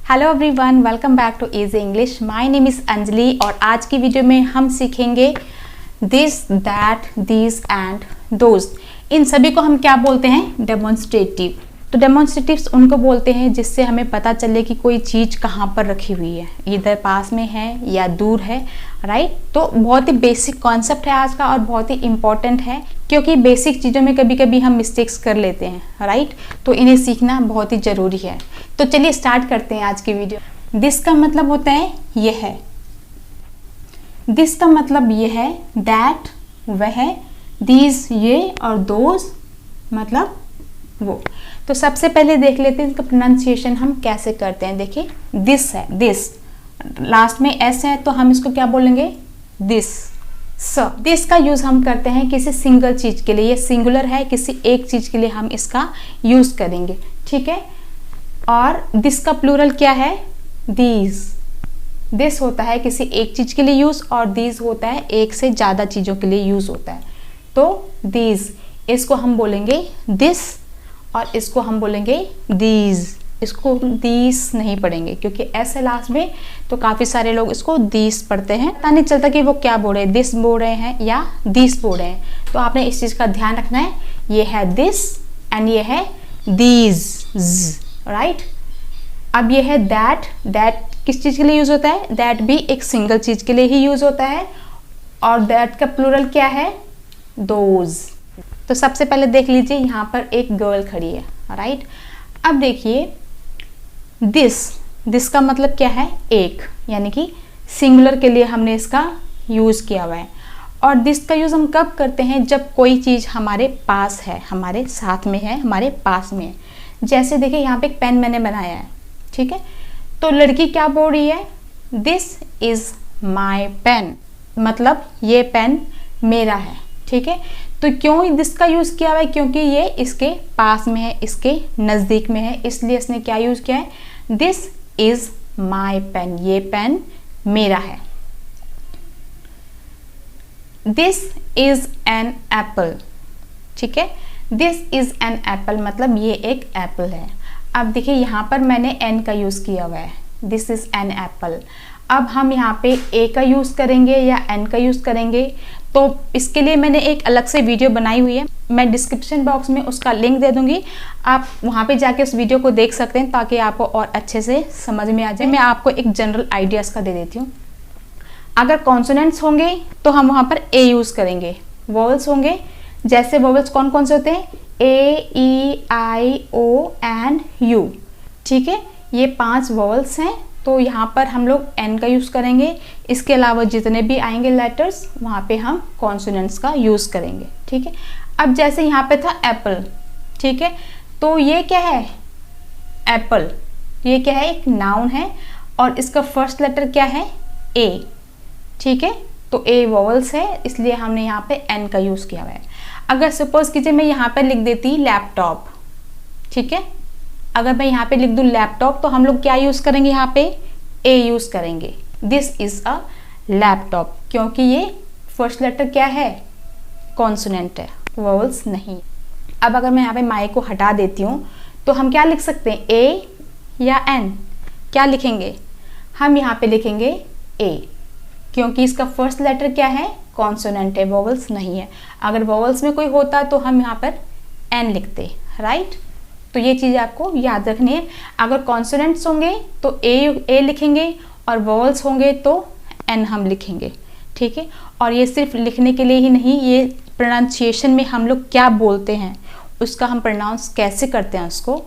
Hello everyone, welcome back to easy English. My name is Anjali और आज की video में हम सीखेंगे this, that, this and those. इन सभी को हम क्या बोलते हैं? डेमोन्स्ट्रेटिव। तो डेमोन्स्ट्रेटिव्स उनको बोलते हैं जिससे हमें पता चले कि कोई चीज़ कहाँ पर रखी हुई है, इधर पास में है या दूर है, राइट। तो बहुत ही बेसिक कॉन्सेप्ट है आज का और बहुत ही इम्पॉर्टेंट है, क्योंकि बेसिक चीज़ों में कभी कभी हम मिस्टेक्स कर लेते हैं, राइट। तो इन्हें सीखना बहुत ही ज़रूरी है। तो चलिए स्टार्ट करते हैं आज की वीडियो। दिस का मतलब होता है ये है, दिस का मतलब ये है, दैट वह, दीज ये और दोज मतलब वो। तो सबसे पहले देख लेते हैं इसका प्रोनाउंसिएशन हम कैसे करते हैं। देखिए, दिस है, दिस लास्ट में एस है तो हम इसको क्या बोलेंगे? दिस। दिस का यूज हम करते हैं किसी सिंगल चीज के लिए, ये सिंगुलर है, किसी एक चीज के लिए हम इसका यूज करेंगे, ठीक है। और दिस का प्लूरल क्या है? दीज। दिस होता है किसी एक चीज के लिए यूज और दीज होता है एक से ज्यादा चीजों के लिए यूज होता है। तो दीज, इसको हम बोलेंगे दिस और इसको हम बोलेंगे दीज। इसको दीस नहीं पढ़ेंगे क्योंकि ऐसे लास्ट में तो काफी सारे लोग इसको दीस पढ़ते हैं, पता नहीं चलता कि वो क्या बोल रहे हैं, दिस बोल रहे हैं या दीस बोल रहे हैं। तो आपने इस चीज का ध्यान रखना है, ये है दिस एंड ये है दीज, राइट। अब ये है दैट। दैट किस चीज के लिए यूज होता है? दैट भी एक सिंगल चीज के लिए ही यूज होता है। और दैट का प्लूरल क्या है? दोज। तो सबसे पहले देख लीजिए, यहाँ पर एक गर्ल खड़ी है, राइट। अब देखिए दिस, दिस का मतलब क्या है? एक, यानी कि सिंगुलर के लिए हमने इसका यूज किया हुआ है। और दिस का यूज हम कब करते हैं? जब कोई चीज हमारे पास है, हमारे साथ में है, हमारे पास में है। जैसे देखिए यहाँ पे एक पेन मैंने बनाया है, ठीक है। तो लड़की क्या बोल रही है? दिस इज माई पेन, मतलब ये पेन मेरा है, ठीक है। तो क्यों दिस का यूज किया हुआ है? क्योंकि ये इसके पास में है, इसके नजदीक में है, इसलिए इसने क्या यूज किया है? दिस इज माई पेन, ये पेन मेरा है। दिस इज एन एप्पल, ठीक है। दिस इज एन एप्पल मतलब ये एक एप्पल है। अब देखिए यहाँ पर मैंने एन का यूज किया हुआ है, दिस इज एन एप्पल। अब हम यहाँ पे ए का यूज करेंगे या एन का यूज करेंगे, तो इसके लिए मैंने एक अलग से वीडियो बनाई हुई है, मैं डिस्क्रिप्शन बॉक्स में उसका लिंक दे दूंगी, आप वहाँ पे जाके उस वीडियो को देख सकते हैं ताकि आपको और अच्छे से समझ में आ जाए। मैं आपको एक जनरल आइडियाज का दे देती हूँ। अगर कॉन्सोनेंट्स होंगे तो हम वहाँ पर ए यूज करेंगे। वोवेल्स होंगे, जैसे वोवेल्स कौन कौन से होते हैं? ए, ई, आई, ओ एंड यू, ठीक है। ये 5 वोवेल्स हैं, तो यहाँ पर हम लोग एन का यूज करेंगे। इसके अलावा जितने भी आएंगे लेटर्स, वहाँ पे हम कॉन्सोनेंट्स का यूज करेंगे, ठीक है। अब जैसे यहाँ पे था एप्पल, ठीक है, तो ये क्या है? एप्पल, ये क्या है? एक नाउन है और इसका फर्स्ट लेटर क्या है? ए, ठीक है। तो ए वोवेल्स है, इसलिए हमने यहाँ पे एन का यूज किया हुआ है। अगर सपोज कीजिए मैं यहाँ पे लिख देती लैपटॉप, ठीक है। अगर मैं यहाँ पे लिख दूँ लैपटॉप, तो हम लोग क्या यूज करेंगे? यहाँ पे ए यूज करेंगे। दिस इज अ लैपटॉप, क्योंकि ये फर्स्ट लेटर क्या है? कॉन्सोनेंट है, वोवेल्स नहीं। अब अगर मैं यहाँ पे माई को हटा देती हूँ तो हम क्या लिख सकते हैं? ए या एन? क्या लिखेंगे? हम यहाँ पे लिखेंगे ए, क्योंकि इसका फर्स्ट लेटर क्या है? कॉन्सोनेंट है, वोवेल्स नहीं है। अगर वोवेल्स में कोई होता तो हम यहाँ पर एन लिखते, राइट। तो ये चीज़ आपको याद रखनी है। अगर कॉन्सोनेंट्स होंगे तो ए लिखेंगे और वोवेल्स होंगे तो एन हम लिखेंगे, ठीक है। और ये सिर्फ लिखने के लिए ही नहीं, ये प्रोनाउंसिएशन में हम लोग क्या बोलते हैं, उसका हम प्रोनाउंस कैसे करते हैं, उसको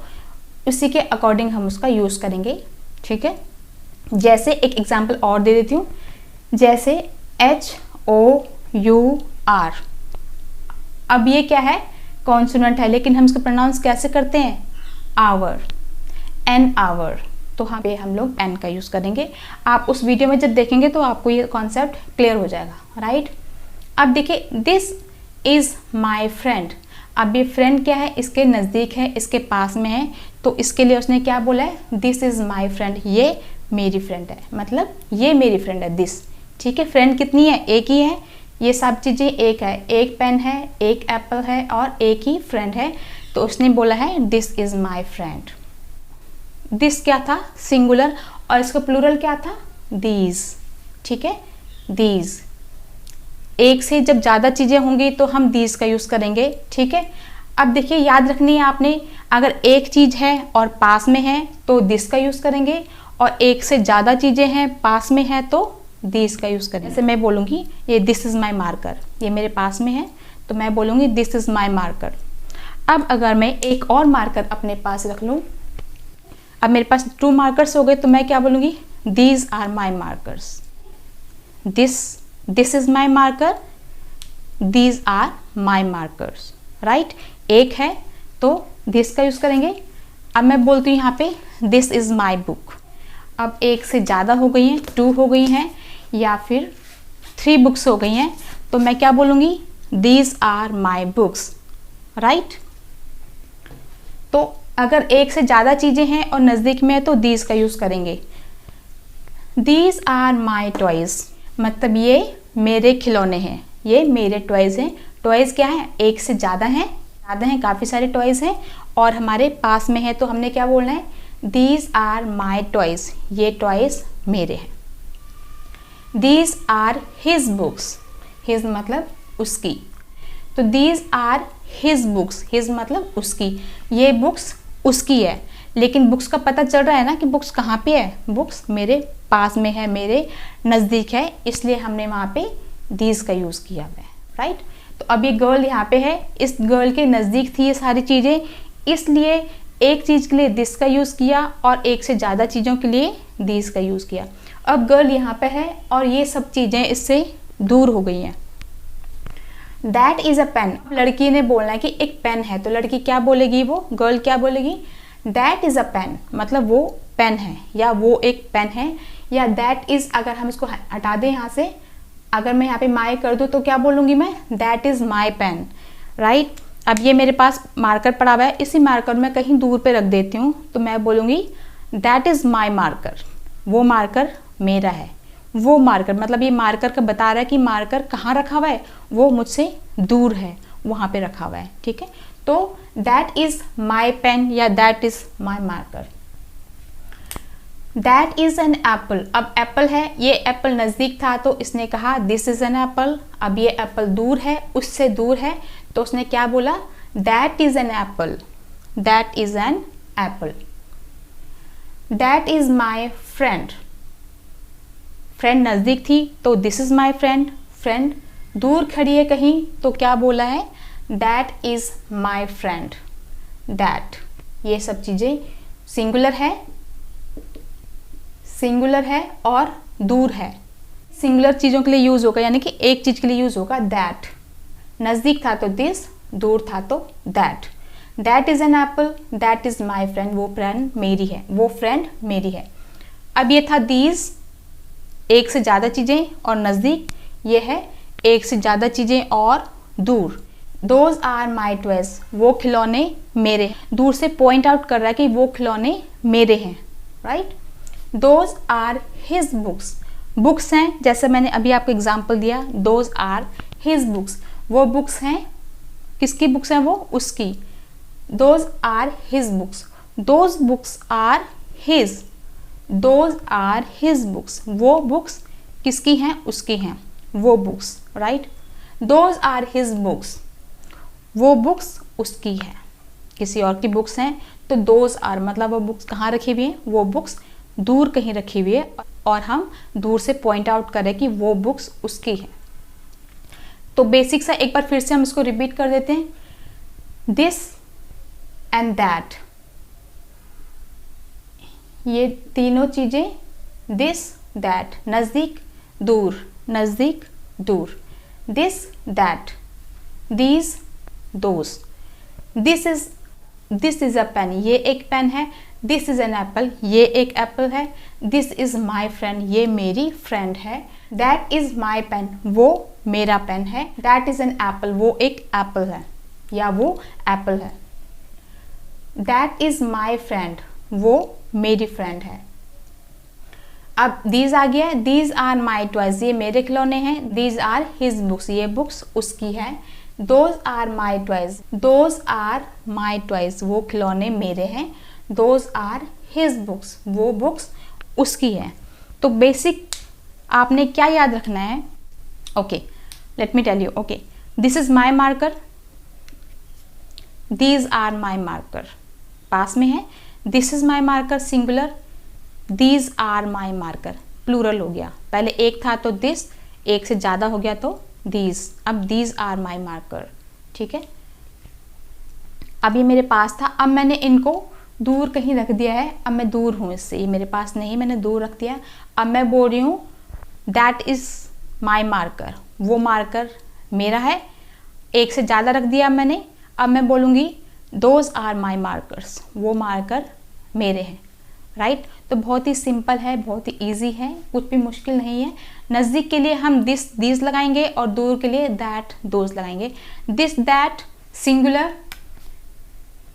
उसी के अकॉर्डिंग हम उसका यूज़ करेंगे, ठीक है। जैसे एक एग्जाम्पल और दे देती हूँ, जैसे HOUR। अब ये क्या है? कॉन्सोनेंट है, लेकिन हम इसको प्रोनाउंस कैसे करते हैं? Hour, an hour. तो यहाँ पे हम लोग एन का यूज करेंगे। आप उस वीडियो में जब देखेंगे तो आपको ये कॉन्सेप्ट क्लियर हो जाएगा, राइट। अब देखिए, दिस इज माई फ्रेंड। अब ये फ्रेंड क्या है? इसके नज़दीक है, इसके पास में है, तो इसके लिए उसने क्या बोला है? दिस इज माई फ्रेंड, ये मेरी फ्रेंड है, मतलब ये मेरी फ्रेंड है, दिस, ठीक है। फ्रेंड कितनी है? एक ही है, ये सब चीज़ें एक है, एक पेन है, एक एप्पल है और एक ही फ्रेंड है, तो उसने बोला है this is my friend. This क्या था, सिंगुलर, और इसका प्लूरल क्या था, दीज। ठीक है, दीज। एक से जब ज़्यादा चीज़ें होंगी तो हम दीज का यूज़ करेंगे। ठीक है, अब देखिए याद रखनी है आपने, अगर एक चीज़ है और पास में है तो दिस का यूज़ करेंगे, और एक से ज़्यादा चीज़ें हैं पास में है तो दिस का यूज़ करेंगे। जैसे मैं बोलूँगी ये दिस इज़ माई मार्कर, ये मेरे पास में है तो मैं बोलूँगी दिस इज़ माई मार्कर। अब अगर मैं एक और मार्कर अपने पास रख लूँ, अब मेरे पास 2 मार्कर्स हो गए, तो मैं क्या बोलूँगी, these are my markers. This is my marker, these are my markers. Right, एक है तो दिस का यूज़ करेंगे। अब मैं बोलती हूँ यहाँ पे दिस इज़ माई बुक। अब एक से ज़्यादा हो गई हैं, 2 हो गई हैं या फिर 3 बुक्स हो गई हैं, तो मैं क्या बोलूँगी, these are my books. Right, तो अगर एक से ज़्यादा चीज़ें हैं और नज़दीक में है तो दीज का यूज़ करेंगे। दीज आर माई टॉयज़, मतलब ये मेरे खिलौने हैं, ये मेरे टॉयज़ हैं। टॉयज़ क्या है, एक से ज़्यादा हैं, काफ़ी सारे टॉयज़ हैं और हमारे पास में है, तो हमने क्या बोलना है, दीज आर माई टॉयज़, ये टॉयज़ मेरे हैं। These are his books, his मतलब उसकी, तो these are his books, his मतलब उसकी, ये बुक्स उसकी है। लेकिन बुक्स का पता चल रहा है ना कि बुक्स कहाँ पे है, बुक्स मेरे पास में है, मेरे नज़दीक है, इसलिए हमने वहाँ पे दीज का यूज़ किया हुआ है। राइट, तो अब ये गर्ल यहाँ पे है, इस गर्ल के नज़दीक थी ये सारी चीज़ें, इसलिए एक चीज़ के लिए दिस का यूज़ किया और एक से ज़्यादा चीज़ों के लिए दीज का यूज़ किया। अब गर्ल यहाँ पे है और ये सब चीज़ें इससे दूर हो गई हैं। दैट इज़ अ पेन, लड़की ने बोलना है कि एक पेन है, तो लड़की क्या बोलेगी, वो गर्ल क्या बोलेगी, दैट इज़ अ पेन, मतलब वो पेन है या वो एक पेन है, या दैट इज़, अगर हम इसको हटा दें यहाँ से, अगर मैं यहाँ पे माई कर दूँ तो क्या बोलूँगी मैं, that is my pen. Right, अब ये मेरे पास मार्कर पड़ा हुआ है, इसी मार्कर में कहीं दूर पे रख देती हूँ, तो मैं बोलूँगी दैट इज़ माई मार्कर, वो मार्कर मेरा है। वो मार्कर मतलब ये मार्कर का बता रहा है कि मार्कर कहाँ रखा हुआ है, वो मुझसे दूर है, वहाँ पे रखा हुआ है। ठीक है, तो दैट इज़ माई पेन या that is my marker. That is an apple, अब एप्पल है, ये एप्पल नज़दीक था तो इसने कहा दिस इज़ एन एप्पल। अब ये एप्पल दूर है, उससे दूर है, तो उसने क्या बोला, that is an apple, that is an apple. That is my friend, friend नज़दीक थी तो this is my friend, friend दूर खड़ी है कहीं तो क्या बोला है, that is my friend. That, ये सब चीज़ें सिंगुलर है, सिंगुलर है और दूर है। सिंगुलर चीज़ों के लिए यूज़ होगा, यानी कि एक चीज़ के लिए यूज़ होगा दैट। नज़दीक था तो दिस, दूर था तो that. That is an apple, that is my friend, वो फ्रेंड मेरी है, वो फ्रेंड मेरी है। अब ये था दीज, एक से ज़्यादा चीज़ें और नज़दीक, ये है एक से ज़्यादा चीज़ें और दूर। दोज आर माई टॉयज़, वो खिलौने मेरे हैं, दूर से पॉइंट आउट कर रहा है कि वो खिलौने मेरे हैं। Right, those are his books, books हैं, जैसे मैंने अभी आपको एग्जाम्पल दिया, दोज आर हिज बुक्स, वो बुक्स हैं, किसकी बुक्स हैं, वो उसकी। Those are his books, those books are his, those are his books, वो बुक्स किसकी हैं, उसकी हैं, वो books. Right, those are his books, वो बुक्स उसकी है, किसी और की बुक्स हैं, तो दोज आर मतलब वो बुक्स कहाँ रखी हुई हैं, वो बुक्स दूर कहीं रखी हुई है और हम दूर से पॉइंट आउट करें कि वो बुक्स उसकी है। तो बेसिक सा एक बार फिर से हम इसको रिपीट कर देते हैं, दिस एंड दैट, ये तीनों चीज़ें, दिस दैट, नज़दीक दूर, नज़दीक दूर, this that, these those. This is a pen, ये एक पेन है। दिस इज़ एन एप्पल, ये एक एप्पल है। दिस इज़ माई फ्रेंड, ये मेरी फ्रेंड है। दैट इज़ माई पेन, वो मेरा पेन है। दैट इज़ एन एप्पल, वो एक एप्पल है या वो एप्पल है। दैट इज़ माई फ्रेंड, वो मेरी फ्रेंड है। अब दीज आ गया, दीज आर माई टॉयज, ये मेरे खिलौने हैं। दीज आर हिज बुक्स, ये बुक्स उसकी है। दोज आर माई टॉयज, वो खिलौने मेरे हैं। दोज आर हिज बुक्स, वो बुक्स उसकी है। तो बेसिक आपने क्या याद रखना है, okay let me tell you, okay this is my marker, these are my marker, पास में है, this is my marker singular, these are my marker plural हो गया, पहले एक था तो दिस, एक से ज़्यादा हो गया तो दीज, अब दीज आर माई मार्कर, ठीक है। अब ये मेरे पास था, अब मैंने इनको दूर कहीं रख दिया है, अब मैं दूर हूँ इससे, ये मेरे पास नहीं, मैंने दूर रख दिया। अब मैं बोल रही हूँ दैट इज़ माई मार्कर, वो मार्कर मेरा है, एक से ज़्यादा रख दिया मैंने। अब मैं बोलूँगी दोज आर माई मार्कर्स, वो मार्कर मेरे हैं, राइट। तो बहुत ही सिंपल है, बहुत ही ईजी है, कुछ भी मुश्किल नहीं है। नज़दीक के लिए हम दिस दीज लगाएंगे और दूर के लिए दैट दोज लगाएंगे। This that singular,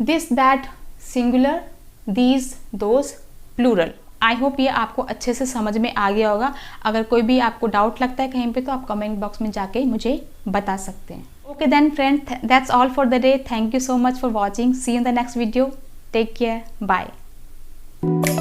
this that singular, these those plural. I hope ये आपको अच्छे से समझ में आ गया होगा। अगर कोई भी आपको डाउट लगता है कहीं पे तो आप कमेंट बॉक्स में जाके मुझे बता सकते हैं। Okay then friend, that's all for the day. Thank you so much for watching. See you in the next video. Take care, bye.